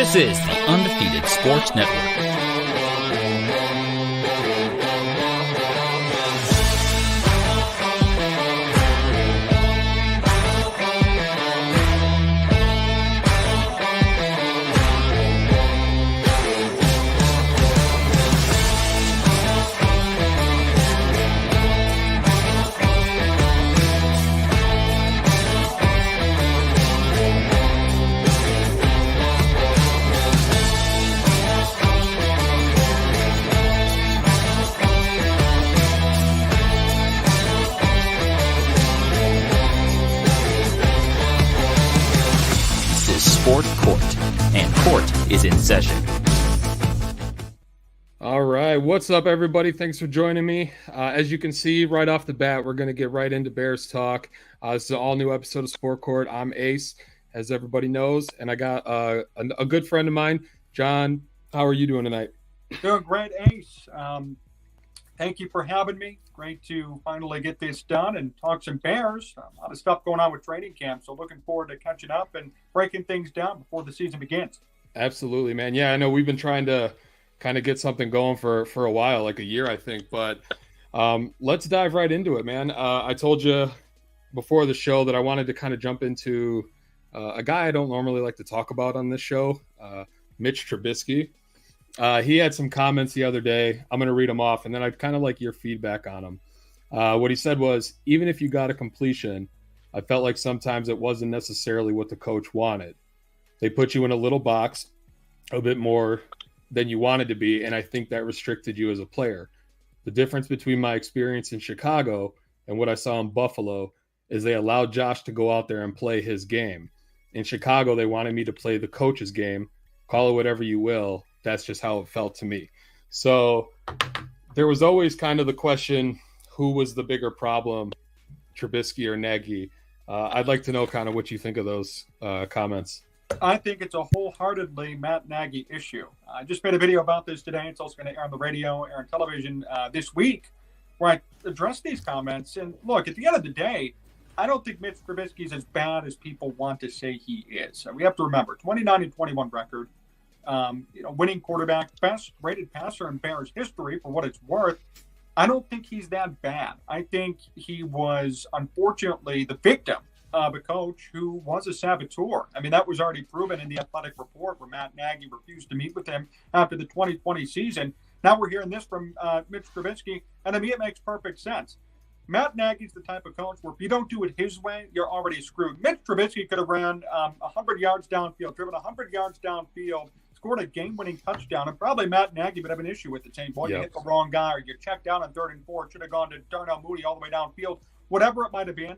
This is the Undefeated Sports Network. Is in session. All right, what's up, everybody? Thanks for joining me. As you can see right off the bat, we're going to get right into Bears talk. This is an all-new episode of Sport Court. I'm Ace, as everybody knows, and I got a good friend of mine, John. How are you doing tonight? Doing great, Ace. Thank you for having me. Great to finally get this done and talk some Bears. A lot of stuff going on with training camp, so looking forward to catching up and breaking things down before the season begins. Absolutely, man. Yeah, I know we've been trying to kind of get something going for a while, like a year, I think. But let's dive right into it, man. I told you before the show that I wanted to kind of jump into a guy I don't normally like to talk about on this show, Mitch Trubisky. He had some comments the other day. I'm going to read them off, and then I'd kind of like your feedback on them. What he said was, even if you got a completion, I felt like sometimes it wasn't necessarily what the coach wanted. They put you in a little box a bit more than you wanted to be, and I think that restricted you as a player. The difference between my experience in Chicago and what I saw in Buffalo is they allowed Josh to go out there and play his game. In Chicago, they wanted me to play the coach's game. Call it whatever you will. That's just how it felt to me. So there was always kind of the question, who was the bigger problem, Trubisky or Nagy? I'd like to know kind of what you think of those comments. I think it's a wholeheartedly Matt Nagy issue. I just made a video about this today. It's also going to air on the radio, air on television this week, where I address these comments. And look, at the end of the day, I don't think Mitch Trubisky is as bad as people want to say he is. So we have to remember, 29-21 record, winning quarterback, best rated passer in Bears history for what it's worth. I don't think he's that bad. I think he was, unfortunately, the victim of a coach who was a saboteur. I mean, that was already proven in the Athletic report where Matt Nagy refused to meet with him after the 2020 season. Now we're hearing this from Mitch Trubisky, and to me it makes perfect sense. Matt Nagy's the type of coach where if you don't do it his way, you're already screwed. Mitch Trubisky could have ran 100 yards downfield, driven 100 yards downfield, scored a game-winning touchdown, and probably Matt Nagy would have an issue with the team. Boy, you hit the wrong guy, or you checked down on 3rd and 4, should have gone to Darnell Mooney all the way downfield. Whatever it might have been,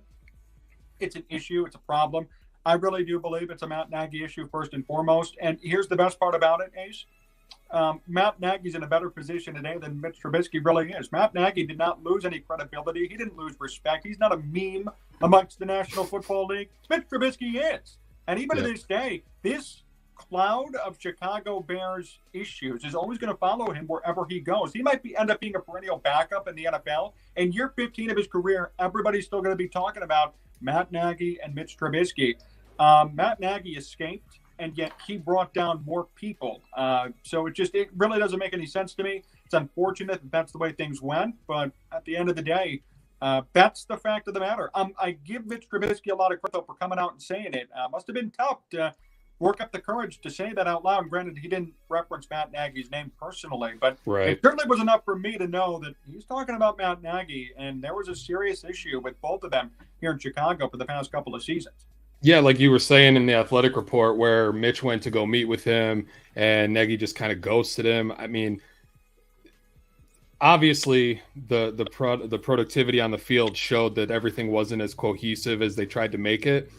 it's an issue. It's a problem. I really do believe it's a Matt Nagy issue first and foremost. And here's the best part about it, Ace. Matt Nagy's in a better position today than Mitch Trubisky really is. Matt Nagy did not lose any credibility. He didn't lose respect. He's not a meme amongst the National Football League. Mitch Trubisky is. And even to this day, this cloud of Chicago Bears issues is always going to follow him wherever he goes. He might end up being a perennial backup in the NFL. In year 15 of his career, everybody's still going to be talking about Matt Nagy and Mitch Trubisky. Matt Nagy escaped, and yet he brought down more people. So it really doesn't make any sense to me. It's unfortunate that that's the way things went, but at the end of the day, that's the fact of the matter. I give Mitch Trubisky a lot of credit for coming out and saying it. Must have been tough to work up the courage to say that out loud. Granted, he didn't reference Matt Nagy's name personally, but It certainly was enough for me to know that he's talking about Matt Nagy, and there was a serious issue with both of them here in Chicago for the past couple of seasons. Yeah, like you were saying in the Athletic report where Mitch went to go meet with him and Nagy just kind of ghosted him. I mean, obviously the productivity on the field showed that everything wasn't as cohesive as they tried to make it.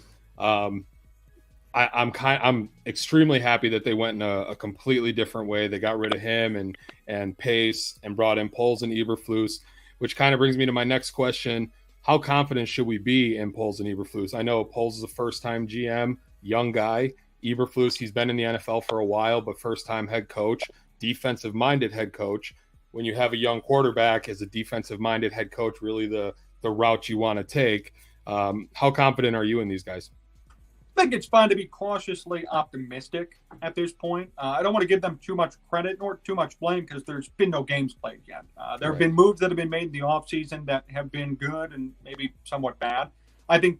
I'm extremely happy that they went in a completely different way. They got rid of him and Pace and brought in Poles and Eberflus, which kind of brings me to my next question. How confident should we be in Poles and Eberflus? I know Poles is a first-time GM, young guy. Eberflus, he's been in the NFL for a while, but first-time head coach, defensive-minded head coach. When you have a young quarterback as a defensive-minded head coach, really the route you want to take. How confident are you in these guys? I think it's fine to be cautiously optimistic at this point. I don't want to give them too much credit nor too much blame because there's been no games played yet. There have been moves that have been made in the offseason that have been good and maybe somewhat bad. I think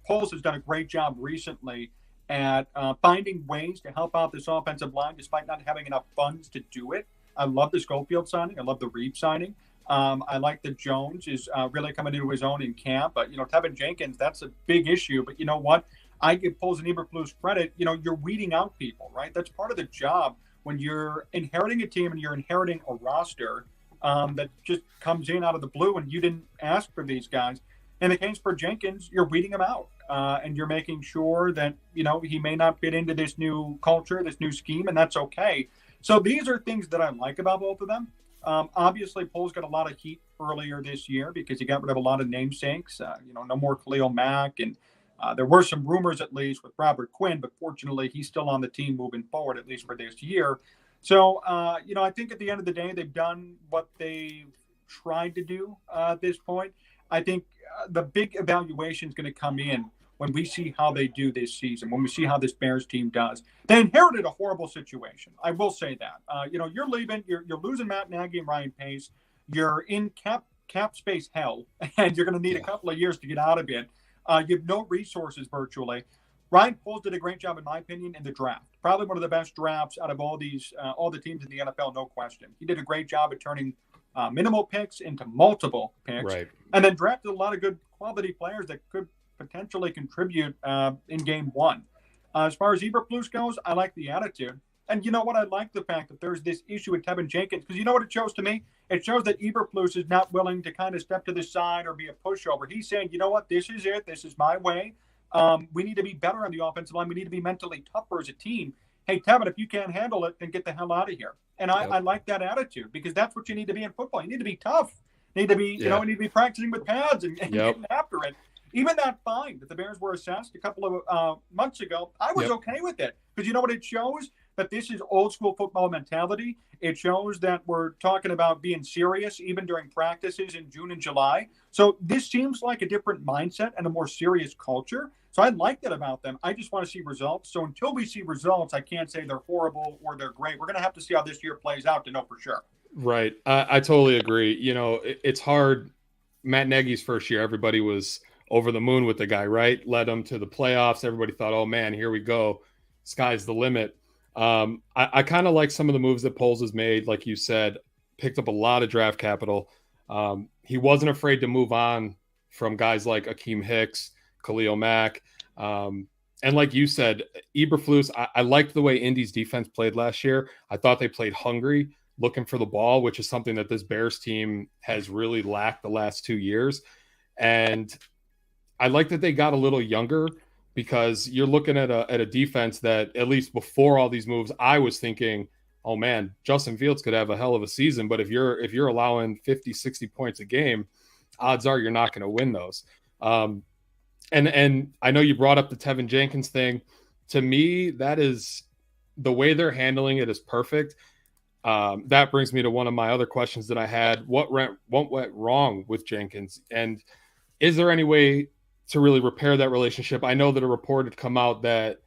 Poles has done a great job recently at finding ways to help out this offensive line despite not having enough funds to do it. I love the Schofield signing. I love the Reed signing. I like that Jones is really coming into his own in camp. But, Tevin Jenkins, that's a big issue. But you know what? I give Poles and Eberflus credit. You're weeding out people, right? That's part of the job when you're inheriting a team and you're inheriting a roster that just comes in out of the blue and you didn't ask for these guys. In the case for Jenkins, you're weeding him out and you're making sure that, he may not fit into this new culture, this new scheme, and that's okay. So these are things that I like about both of them. Obviously, Poles got a lot of heat earlier this year because he got rid of a lot of namesakes. No more Khalil Mack. And there were some rumors, at least, with Robert Quinn, but fortunately, he's still on the team moving forward, at least for this year. So, I think at the end of the day, they've done what they've tried to do at this point. I think the big evaluation is going to come in when we see how they do this season, when we see how this Bears team does. They inherited a horrible situation. I will say that. You're leaving, you're losing Matt Nagy and Ryan Pace. You're in cap space hell, and you're going to need a couple of years to get out of it. You have no resources virtually. Ryan Poles did a great job, in my opinion, in the draft. Probably one of the best drafts out of all the teams in the NFL, no question. He did a great job at turning minimal picks into multiple picks, and then drafted a lot of good quality players that could potentially contribute in game one. As far as Eberflus goes, I like the attitude. And you know what? I like the fact that there's this issue with Tevin Jenkins, because you know what it shows to me? It shows that Eberflus is not willing to kind of step to the side or be a pushover. He's saying, you know what? This is it. This is my way. We need to be better on the offensive line. We need to be mentally tougher as a team. Hey, Tevin, if you can't handle it, then get the hell out of here. And I like that attitude because that's what you need to be in football. You need to be tough. You need to be, you need to be practicing with pads and getting after it. Even that fine that the Bears were assessed a couple of months ago, I was okay with it. Because you know what it shows? That this is old school football mentality. It shows that we're talking about being serious even during practices in June and July. So this seems like a different mindset and a more serious culture. So I like that about them. I just want to see results. So until we see results, I can't say they're horrible or they're great. We're going to have to see how this year plays out to know for sure. Right. I totally agree. It's hard. Matt Nagy's first year, everybody was over the moon with the guy, right? Led them to the playoffs. Everybody thought, oh man, here we go. Sky's the limit. I kind of like some of the moves that Poles has made. Like you said, picked up a lot of draft capital. He wasn't afraid to move on from guys like Akeem Hicks, Khalil Mack. And like you said, Eberflus, I liked the way Indy's defense played last year. I thought they played hungry, looking for the ball, which is something that this Bears team has really lacked the last 2 years. And I like that they got a little younger, because you're looking at a defense that, at least before all these moves, I was thinking, oh man, Justin Fields could have a hell of a season. But if you're allowing 50, 60 points a game, odds are you're not going to win those. And I know you brought up the Tevin Jenkins thing. To me, that is the way they're handling it is perfect. That brings me to one of my other questions that I had. What went wrong with Jenkins? And is there any way to really repair that relationship? I know that a report had come out that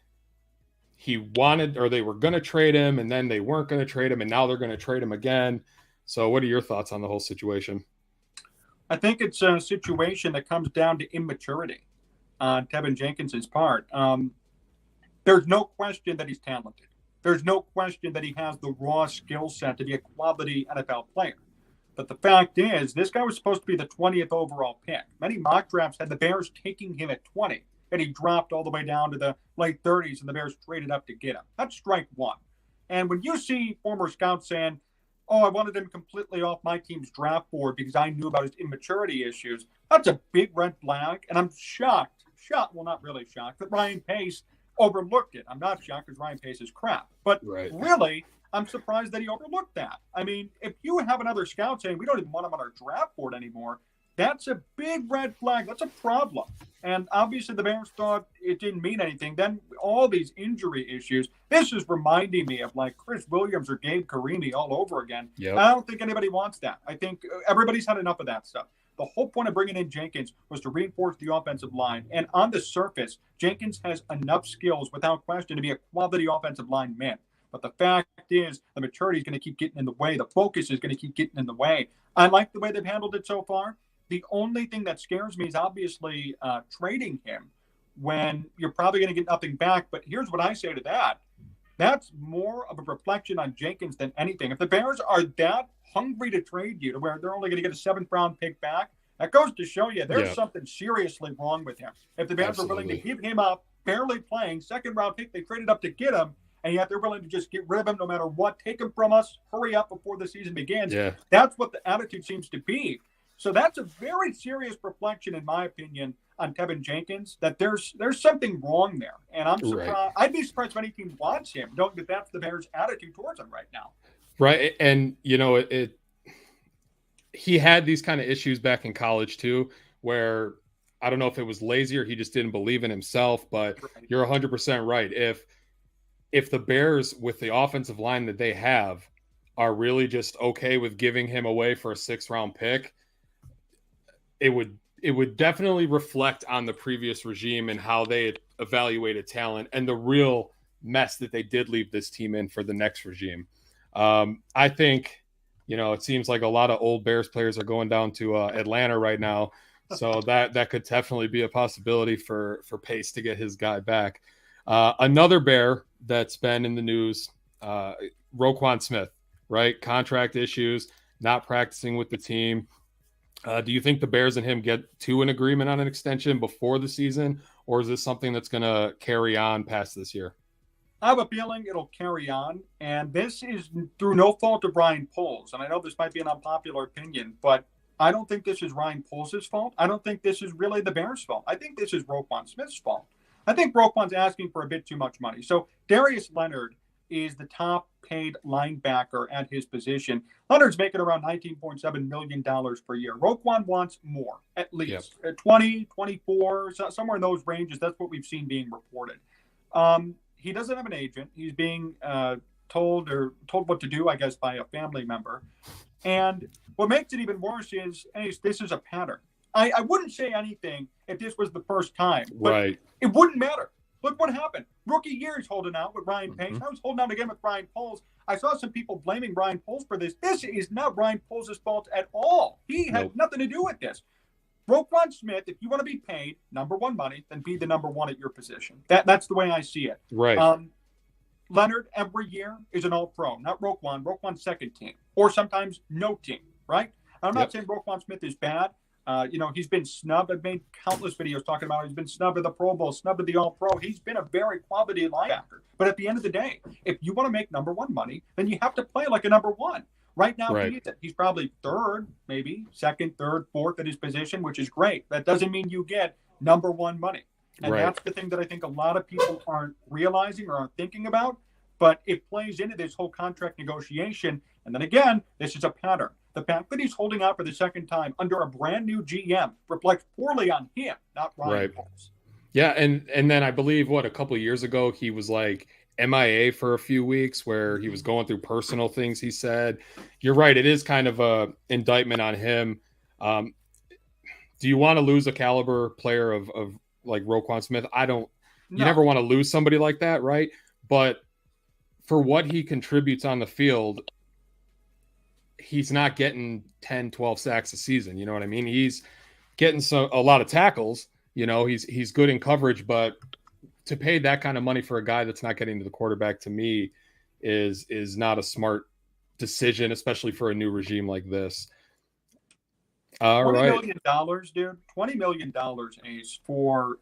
he wanted, or they were going to trade him, and then they weren't going to trade him, and now they're going to trade him again. So what are your thoughts on the whole situation? I think it's a situation that comes down to immaturity on Tevin Jenkins' part. There's no question that he's talented. There's no question that he has the raw skill set to be a quality NFL player. But the fact is, this guy was supposed to be the 20th overall pick. Many mock drafts had the Bears taking him at 20, and he dropped all the way down to the late 30s, and the Bears traded up to get him. That's strike one. And when you see former scouts saying, oh, I wanted him completely off my team's draft board because I knew about his immaturity issues, that's a big red flag. And I'm shocked, well, not really shocked, that Ryan Pace overlooked it. I'm not shocked because Ryan Pace is crap. But really, I'm surprised that he overlooked that. I mean, if you have another scout saying we don't even want him on our draft board anymore, that's a big red flag. That's a problem. And obviously the Bears thought it didn't mean anything. Then all these injury issues, this is reminding me of like Chris Williams or Gabe Carimi all over again. I don't think anybody wants that. I think everybody's had enough of that stuff. The whole point of bringing in Jenkins was to reinforce the offensive line. And on the surface, Jenkins has enough skills, without question, to be a quality offensive lineman. But the fact is, the maturity is going to keep getting in the way. The focus is going to keep getting in the way. I like the way they've handled it so far. The only thing that scares me is obviously trading him when you're probably going to get nothing back. But here's what I say to that. That's more of a reflection on Jenkins than anything. If the Bears are that hungry to trade you to where they're only going to get a 7th-round pick back, that goes to show you there's something seriously wrong with him. If the Bears are willing to give him up, barely playing, 2nd-round pick, they traded up to get him, and yet they're willing to just get rid of him no matter what, take him from us, hurry up before the season begins. Yeah. That's what the attitude seems to be. So that's a very serious reflection, in my opinion, on Tevin Jenkins, that there's something wrong there. And I'm surprised. Right. I'd be surprised if any team wants him. Don't get that's the Bears' attitude towards him right now. Right. And, you know, he had these kind of issues back in college, too, where I don't know if it was lazy or he just didn't believe in himself. But you're 100% right. If the Bears, with the offensive line that they have, are really just okay with giving him away for a 6th-round pick, it would definitely reflect on the previous regime and how they had evaluated talent and the real mess that they did leave this team in for the next regime. I think, you know, it seems like a lot of old Bears players are going down to Atlanta right now. So that could definitely be a possibility for Pace to get his guy back. Another Bear that's been in the news, Roquan Smith, right? Contract issues, not practicing with the team. Do you think the Bears and him get to an agreement on an extension before the season, or is this something that's going to carry on past this year? I have a feeling it'll carry on, and this is through no fault of Ryan Poles. And I know this might be an unpopular opinion, but I don't think this is Ryan Poles' fault. I don't think this is really the Bears' fault. I think this is Roquan Smith's fault. I think Roquan's asking for a bit too much money. So Darius Leonard is the top paid linebacker at his position. Leonard's making around $19.7 million per year. Roquan wants more, at least 20, 24, somewhere in those ranges. That's what we've seen being reported. He doesn't have an agent. He's being told what to do, I guess, by a family member. And what makes it even worse is this is a pattern. I wouldn't say anything if this was the first time, but it wouldn't matter. Look what happened. Rookie year, he's holding out with Ryan Pace. I was holding out again with Ryan Poles. I saw some people blaming Ryan Poles for this. This is not Ryan Poles' fault at all. He had nothing to do with this. Roquan Smith, if you want to be paid number one money, then be the number one at your position. That's the way I see it. Right. Leonard every year is an all-pro, not Roquan. Roquan's second team, or sometimes no team, right? I'm not saying Roquan Smith is bad. He's been snubbed. I've made countless videos talking about he's been snubbed at the Pro Bowl, snubbed at the All-Pro. He's been a very quality linebacker. But at the end of the day, if you want to make number one money, then you have to play like a number one. Right now, he's probably third, maybe second, third, fourth at his position, which is great. That doesn't mean you get number one money. And that's the thing that I think a lot of people aren't realizing or aren't thinking about. But it plays into this whole contract negotiation. And then again, this is a pattern. The fact that he's holding out for the second time under a brand new GM reflects poorly on him, not Ryan Poles. Yeah, and then I believe, a couple of years ago, he was like MIA for a few weeks where he was going through personal things, he said. You're right, it is kind of a indictment on him. Do you want to lose a caliber player of like Roquan Smith? You never want to lose somebody like that, right? But for what he contributes on the field, he's not getting 10, 12 sacks a season. You know what I mean? He's getting a lot of tackles. You know, he's good in coverage, but to pay that kind of money for a guy that's not getting to the quarterback, to me, is not a smart decision, especially for a new regime like this. $20 million, dude. $20 million, Ace, for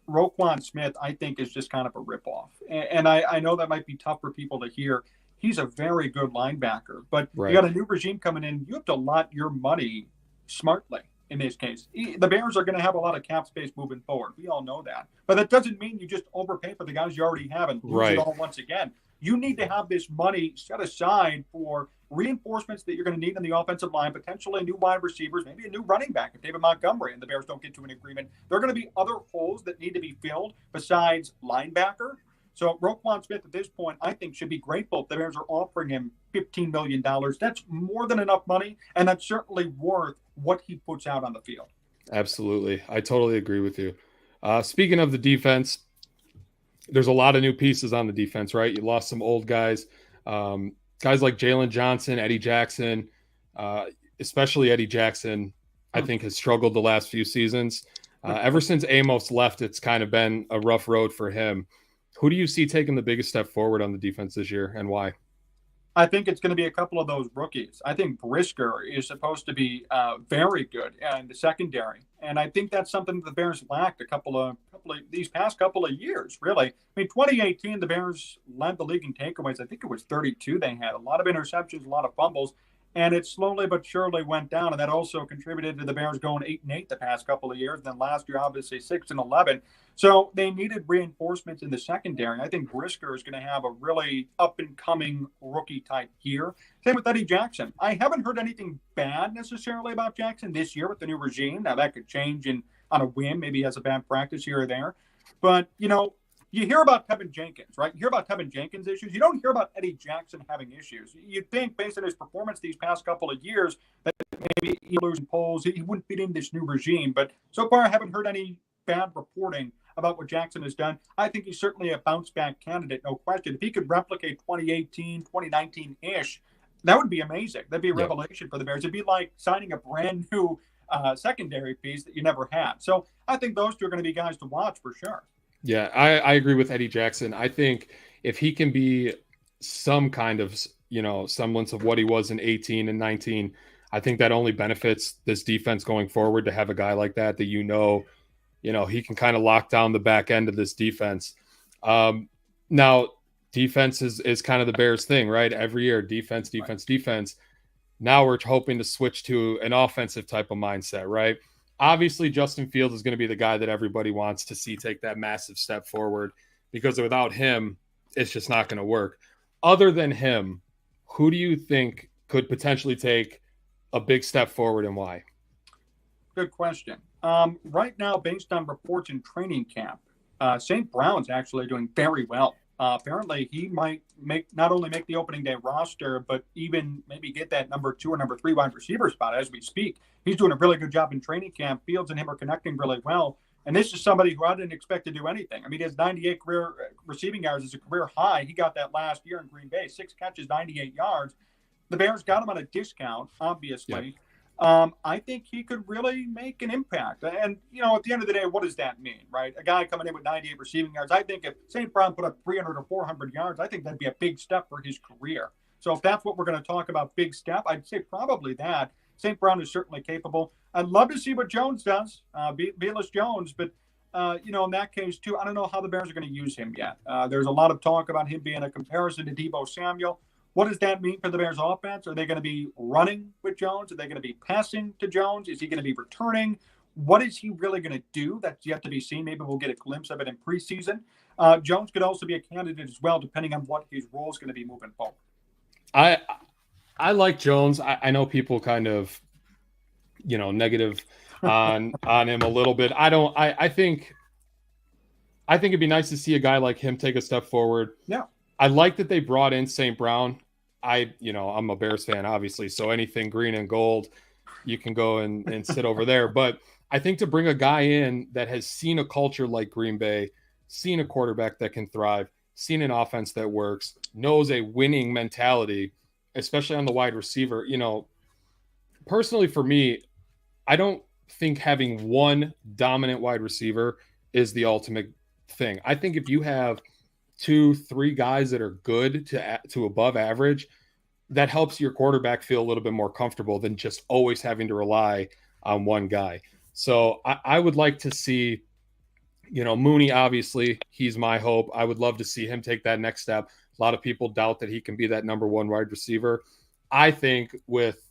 Roquan Smith, I think, is just kind of a ripoff. And I know that might be tough for people to hear. He's a very good linebacker, but you got a new regime coming in. You have to lot your money smartly in this case. The Bears are going to have a lot of cap space moving forward. We all know that. But that doesn't mean you just overpay for the guys you already have and lose it all once again. You need to have this money set aside for reinforcements that you're going to need on the offensive line, potentially new wide receivers, maybe a new running back if David Montgomery and the Bears don't get to an agreement. There are going to be other holes that need to be filled besides linebacker. So Roquan Smith at this point, I think, should be grateful the Bears are offering him $15 million. That's more than enough money, and that's certainly worth what he puts out on the field. Absolutely. I totally agree with you. Speaking of the defense, there's a lot of new pieces on the defense, right? You lost some old guys, guys like Jalen Johnson, Eddie Jackson, especially Eddie Jackson, I think has struggled the last few seasons. Ever since Amos left, it's kind of been a rough road for him. Who do you see taking the biggest step forward on the defense this year, and why? I think it's going to be a couple of those rookies. I think Brisker is supposed to be very good in the secondary, and I think that's something that the Bears lacked a couple of these past couple of years. Really, I mean, 2018 the Bears led the league in takeaways. I think it was 32. They had a lot of interceptions, a lot of fumbles, and it slowly but surely went down. And that also contributed to the Bears going 8-8 the past couple of years. Then last year, obviously 6-11. So they needed reinforcements in the secondary. I think Brisker is going to have a really up-and-coming rookie-type year. Same with Eddie Jackson. I haven't heard anything bad necessarily about Jackson this year with the new regime. Now, that could change on a whim. Maybe he has a bad practice here or there. But, you hear about Tevin Jenkins, right? You hear about Tevin Jenkins' issues. You don't hear about Eddie Jackson having issues. You'd think, based on his performance these past couple of years, that maybe he loses polls. He wouldn't fit in this new regime. But so far, I haven't heard any bad reporting about what Jackson has done. I think he's certainly a bounce-back candidate, no question. If he could replicate 2018, 2019-ish, that would be amazing. That'd be a revelation for the Bears. It'd be like signing a brand-new secondary piece that you never had. So I think those two are going to be guys to watch for sure. Yeah, I agree with Eddie Jackson. I think if he can be some kind of, semblance of what he was in 18 and 19, I think that only benefits this defense going forward to have a guy like that he can kind of lock down the back end of this defense. Now, defense is kind of the Bears thing, right? Every year, defense. Now we're hoping to switch to an offensive type of mindset, right? Obviously, Justin Fields is going to be the guy that everybody wants to see take that massive step forward, because without him, it's just not going to work. Other than him, who do you think could potentially take a big step forward, and why? Good question. Right now, based on reports in training camp, St. Brown's actually doing very well. Apparently, he might not only make the opening day roster, but even maybe get that number 2 or number 3 wide receiver spot as we speak. He's doing a really good job in training camp. Fields and him are connecting really well. And this is somebody who I didn't expect to do anything. I mean, his 98 career receiving yards is a career high. He got that last year in Green Bay, 6 catches, 98 yards. The Bears got him on a discount, obviously. Yep. I think he could really make an impact. And, at the end of the day, what does that mean, right? A guy coming in with 98 receiving yards. I think if St. Brown put up 300 or 400 yards, I think that'd be a big step for his career. So if that's what we're going to talk about, big step, I'd say probably that. St. Brown is certainly capable. I'd love to see what Jones does, Velus Jones. But, in that case, too, I don't know how the Bears are going to use him yet. There's a lot of talk about him being a comparison to Deebo Samuel. What does that mean for the Bears offense? Are they going to be running with Jones? Are they going to be passing to Jones? Is he going to be returning? What is he really going to do? That's yet to be seen. Maybe we'll get a glimpse of it in preseason. Jones could also be a candidate as well, depending on what his role is going to be moving forward. I like Jones. I know people kind of, negative on him a little bit. I think it'd be nice to see a guy like him take a step forward. Yeah. I like that they brought in St. Brown. I'm a Bears fan, obviously, so anything green and gold, you can go and sit over there. But I think to bring a guy in that has seen a culture like Green Bay, seen a quarterback that can thrive, seen an offense that works, knows a winning mentality, especially on the wide receiver. Personally for me, I don't think having one dominant wide receiver is the ultimate thing. I think if you have 2-3 guys that are good to above average, that helps your quarterback feel a little bit more comfortable than just always having to rely on one guy. So I would like to see, Mooney, obviously, he's my hope. I would love to see him take that next step. A lot of people doubt that he can be that number 1 wide receiver. I think with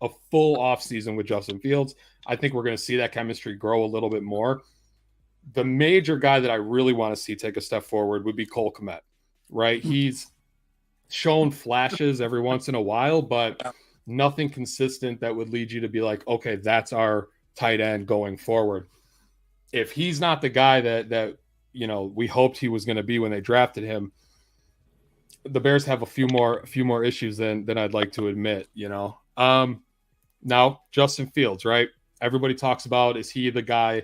a full offseason with Justin Fields, I think we're going to see that chemistry grow a little bit more. The major guy that I really want to see take a step forward would be Cole Kmet, right? He's shown flashes every once in a while, but nothing consistent that would lead you to be like, okay, that's our tight end going forward. If he's not the guy that we hoped he was going to be when they drafted him. The Bears have a few more issues than I'd like to admit, Now, Justin Fields, right? Everybody talks about, is he the guy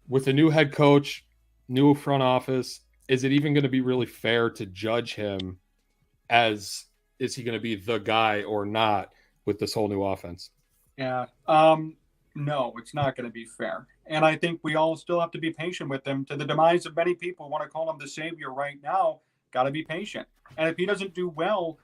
with a new head coach, new front office? Is it even going to be really fair to judge him as, is he going to be the guy or not with this whole new offense? Yeah. No, it's not going to be fair. And I think we all still have to be patient with him. To the demise of many people who want to call him the savior right now, got to be patient. And if he doesn't do well,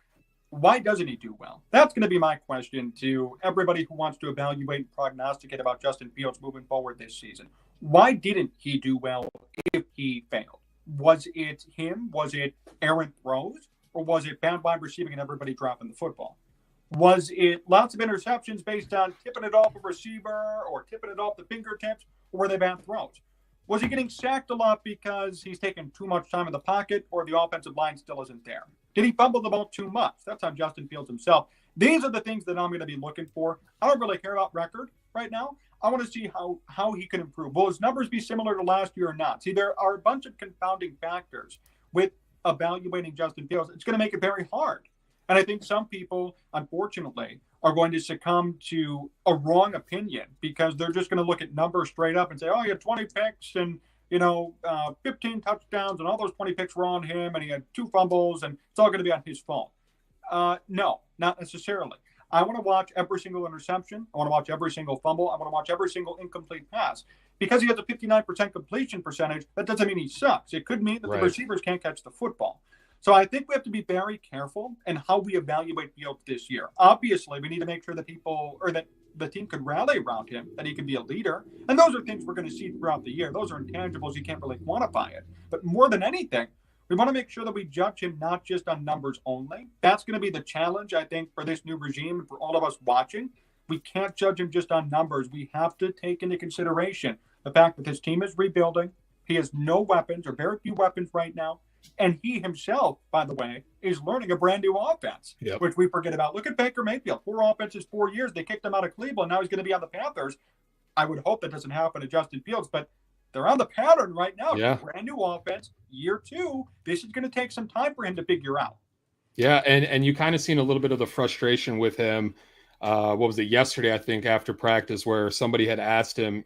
why doesn't he do well? That's going to be my question to everybody who wants to evaluate and prognosticate about Justin Fields moving forward this season. Why didn't he do well if he failed? Was it him? Was it errant throws? Or was it bad wide receiving and everybody dropping the football? Was it lots of interceptions based on tipping it off a receiver or tipping it off the fingertips? Or were they bad throws? Was he getting sacked a lot because he's taking too much time in the pocket or the offensive line still isn't there? Did he fumble the ball too much? That's on Justin Fields himself. These are the things that I'm going to be looking for. I don't really care about record right now. I want to see how he can improve. Will his numbers be similar to last year or not? See, there are a bunch of confounding factors with evaluating Justin Fields. It's going to make it very hard. And I think some people, unfortunately, are going to succumb to a wrong opinion because they're just going to look at numbers straight up and say, oh, he had 20 picks and 15 touchdowns and all those 20 picks were on him and he had 2 fumbles and it's all going to be on his fault. No, not necessarily. I want to watch every single interception. I want to watch every single fumble. I want to watch every single incomplete pass. Because he has a 59% completion percentage, that doesn't mean he sucks. It could mean that the receivers can't catch the football. So I think we have to be very careful in how we evaluate Fields this year. Obviously, we need to make sure that that the team could rally around him, that he can be a leader. And those are things we're going to see throughout the year. Those are intangibles. You can't really quantify it. But more than anything, we want to make sure that we judge him not just on numbers only. That's going to be the challenge, I think, for this new regime and for all of us watching. We can't judge him just on numbers. We have to take into consideration the fact that his team is rebuilding. He has no weapons or very few weapons right now. And he himself, by the way, is learning a brand new offense, which we forget about. Look at Baker Mayfield. 4 offenses, 4 years. They kicked him out of Cleveland. Now he's going to be on the Panthers. I would hope that doesn't happen to Justin Fields, but they're on the pattern right now. Yeah. Brand new offense, year 2. This is going to take some time for him to figure out. Yeah, and you kind of seen a little bit of the frustration with him. What was it, yesterday, I think, after practice, where somebody had asked him,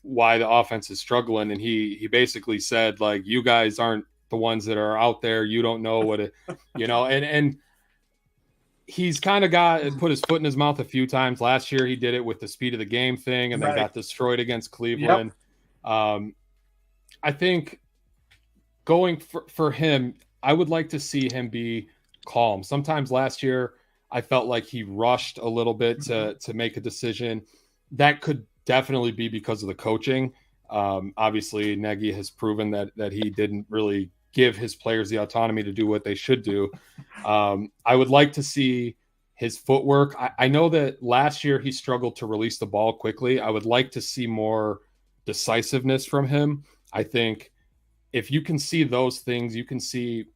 why the offense is struggling. And he basically said, like, you guys aren't the ones that are out there. You don't know what it, and he's kind of put his foot in his mouth a few times. Last year, he did it with the speed of the game thing and then got destroyed against Cleveland. Yep. I think going for him, I would like to see him be calm. Sometimes last year, I felt like he rushed a little bit to make a decision. That could definitely be because of the coaching. Obviously, Nagy has proven that he didn't really give his players the autonomy to do what they should do. I would like to see his footwork. I know that last year he struggled to release the ball quickly. I would like to see more decisiveness from him. I think if you can see those things, you can see,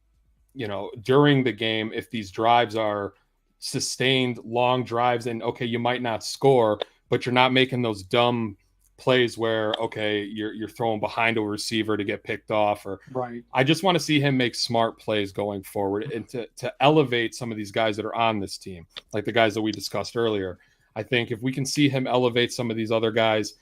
during the game, if these drives are sustained long drives and okay, you might not score, but you're not making those dumb plays where, okay, you're throwing behind a receiver to get picked off. Or I just want to see him make smart plays going forward and to elevate some of these guys that are on this team, like the guys that we discussed earlier. I think if we can see him elevate some of these other guys,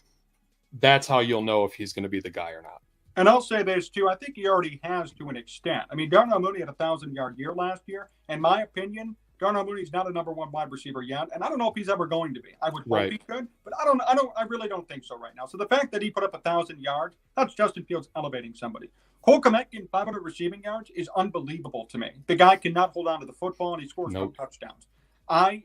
that's how you'll know if he's going to be the guy or not. And I'll say this too. I think he already has to an extent. I mean, Darnell Mooney had a 1,000-yard year last year. In my opinion, Darnell Mooney's not a number 1 wide receiver yet, and I don't know if he's ever going to be. I would hope he could, but I really don't think so right now. So the fact that he put up 1,000 yards, that's Justin Fields elevating somebody. Cole Kmet getting 500 receiving yards is unbelievable to me. The guy cannot hold on to the football, and he scores no touchdowns. I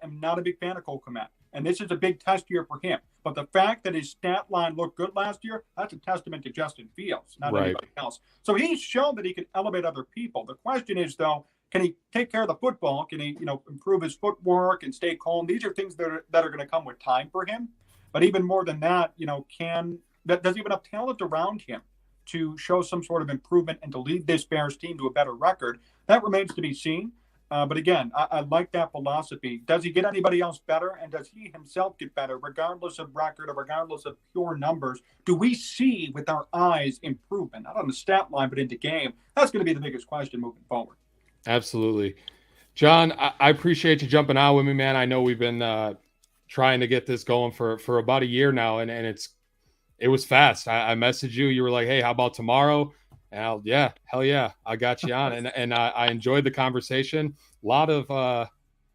am not a big fan of Cole Kmet, and this is a big test year for him. But the fact that his stat line looked good last year, that's a testament to Justin Fields, not anybody else. So he's shown that he can elevate other people. The question is, though, can he take care of the football? Can he, improve his footwork and stay calm? These are things that are going to come with time for him. But even more than that, does he have enough talent around him to show some sort of improvement and to lead this Bears team to a better record? That remains to be seen. But again, I like that philosophy. Does he get anybody else better? And does he himself get better, regardless of record or regardless of pure numbers? Do we see with our eyes improvement, not on the stat line, but into game? That's going to be the biggest question moving forward. Absolutely. John, I appreciate you jumping on with me, man. I know we've been trying to get this going for about a year now, and it was fast. I messaged you. You were like, hey, how about tomorrow? And yeah, hell yeah, I got you on. And I enjoyed the conversation. A lot of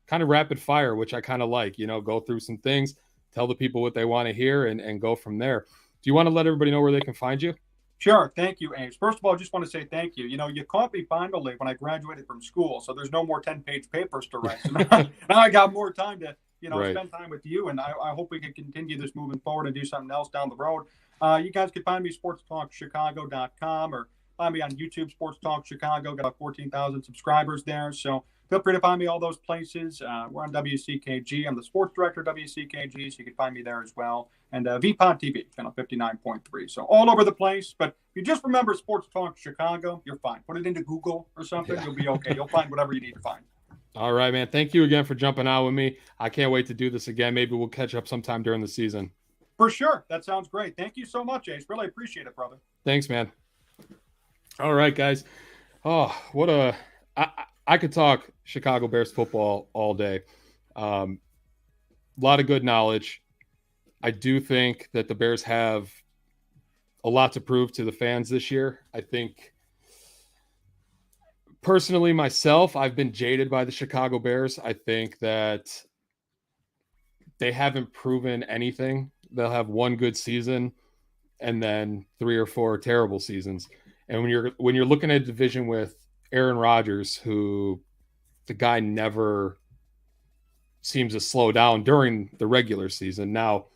kind of rapid fire, which I kind of like, go through some things, tell the people what they want to hear and go from there. Do you want to let everybody know where they can find you? Sure. Thank you, Ames. First of all, I just want to say thank you. You caught me finally when I graduated from school, so there's no more 10-page papers to write. So now I got more time to, Right. spend time with you, and I hope we can continue this moving forward and do something else down the road. You guys can find me sportstalkchicago.com or find me on YouTube, Sports Talk Chicago. Got about 14,000 subscribers there, so feel free to find me all those places. We're on WCKG. I'm the sports director of WCKG, so you can find me there as well. And VPod TV, channel 59.3. So all over the place. But if you just remember Sports Talk Chicago, you're fine. Put it into Google or something. Yeah. You'll be okay. You'll find whatever you need to find. All right, man. Thank you again for jumping on with me. I can't wait to do this again. Maybe we'll catch up sometime during the season. For sure. That sounds great. Thank you so much, Ace. Really appreciate it, brother. Thanks, man. All right, guys. Oh, I could talk Chicago Bears football all day. A lot of good knowledge. I do think that the Bears have a lot to prove to the fans this year. I think personally myself, I've been jaded by the Chicago Bears. I think that they haven't proven anything. They'll have one good season and then 3 or 4 terrible seasons. And when you're looking at a division with Aaron Rodgers, who the guy never seems to slow down during the regular season. Now,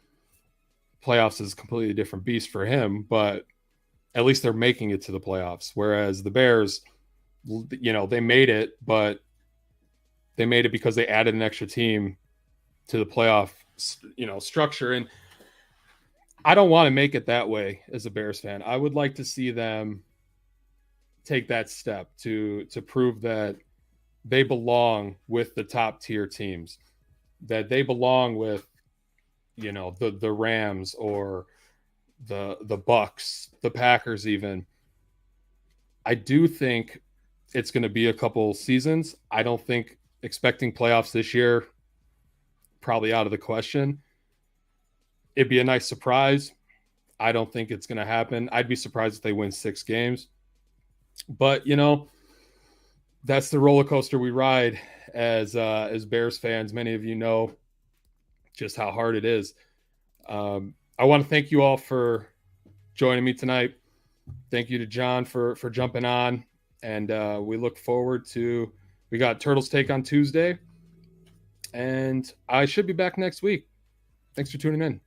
playoffs is a completely different beast for him, but at least they're making it to the playoffs. Whereas the Bears, they made it, but they made it because they added an extra team to the playoff, structure. And I don't want to make it that way as a Bears fan. I would like to see them take that step to prove that they belong with the top tier teams, that they belong with, the Rams or the Bucks, the Packers even. I do think it's going to be a couple seasons. I don't think expecting playoffs this year, probably out of the question. It'd be a nice surprise. I don't think it's going to happen. I'd be surprised if they win 6 games. But, that's the roller coaster we ride as Bears fans. Many of you know just how hard it is. I want to thank you all for joining me tonight. Thank you to John for jumping on. And we look forward to, we got Turtles Take on Tuesday. And I should be back next week. Thanks for tuning in.